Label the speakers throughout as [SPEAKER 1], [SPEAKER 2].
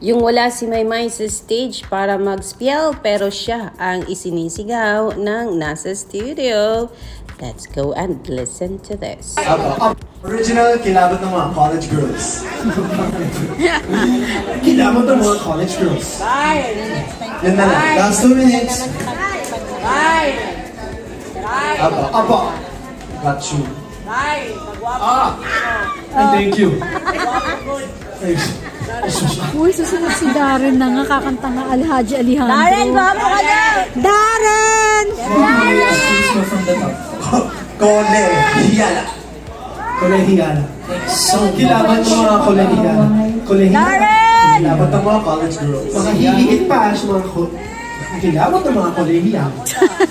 [SPEAKER 1] Yung wala si Maymay sa stage para mag-spiel pero siya ang isinisigaw ng nasa studio. Let's go and listen to this.
[SPEAKER 2] Original, kilabot ng mga college girls. Kilabot ng mga college girls. Yan na lang. Last 2 minutes. Apa. Got you. Thank you. Thanks.
[SPEAKER 3] Uy, susunod si Darren na nga, kakanta nga Alhaji Alejandro.
[SPEAKER 4] Darren, babo ka na!
[SPEAKER 3] Darren!
[SPEAKER 2] From the top. Kolehiyala. Kolehiyala. So, kilabot ng mga kolehiyala. Kolehiyala. Kilabot ng mga college girls. Mga hihigit pa sa mga kilabot ng mga kolehiyala.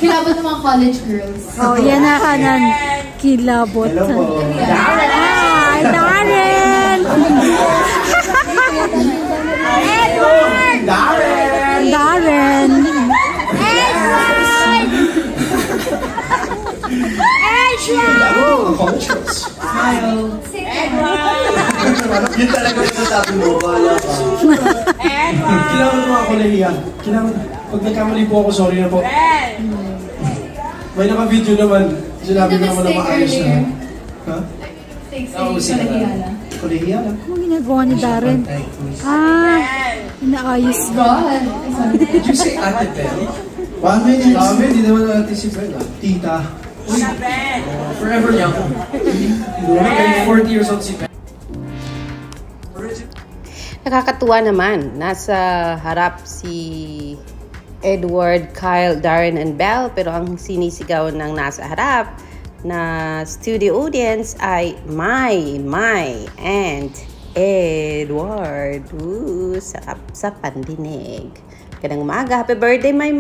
[SPEAKER 5] Kilabot ng mga college girls.
[SPEAKER 3] Oh, yan na kanan. Kilabot.
[SPEAKER 2] Hello po.
[SPEAKER 3] Hi, Darren!
[SPEAKER 2] Darren!
[SPEAKER 3] Darren!
[SPEAKER 2] Kilabot ng mga college girls. Yun talaga yung sasabi mo. Wala pa. Kilabot ng mga kolehiyala. Kilabot. Pag nagkamali po ako, sorry na po. May naka-video naman. Sinabi na naman na maayos na. Ha? Kolehiyala.
[SPEAKER 3] Ano ginagawa ni Darren? Inaayos ba?
[SPEAKER 5] God.
[SPEAKER 2] Did you say Ate Bell? 1 minute. Hindi naman natin si Bella. Tita. Uy. Forever young. Hindi 40 years old si Bella.
[SPEAKER 1] Nakakatuwa naman. Nasa harap si Edward, Kyle, Darren, and Belle. Pero ang sinisigaw ng nasa harap na studio audience ay My, and Edward. Sarap sa pandinig. Magandang umaga. Happy birthday, My.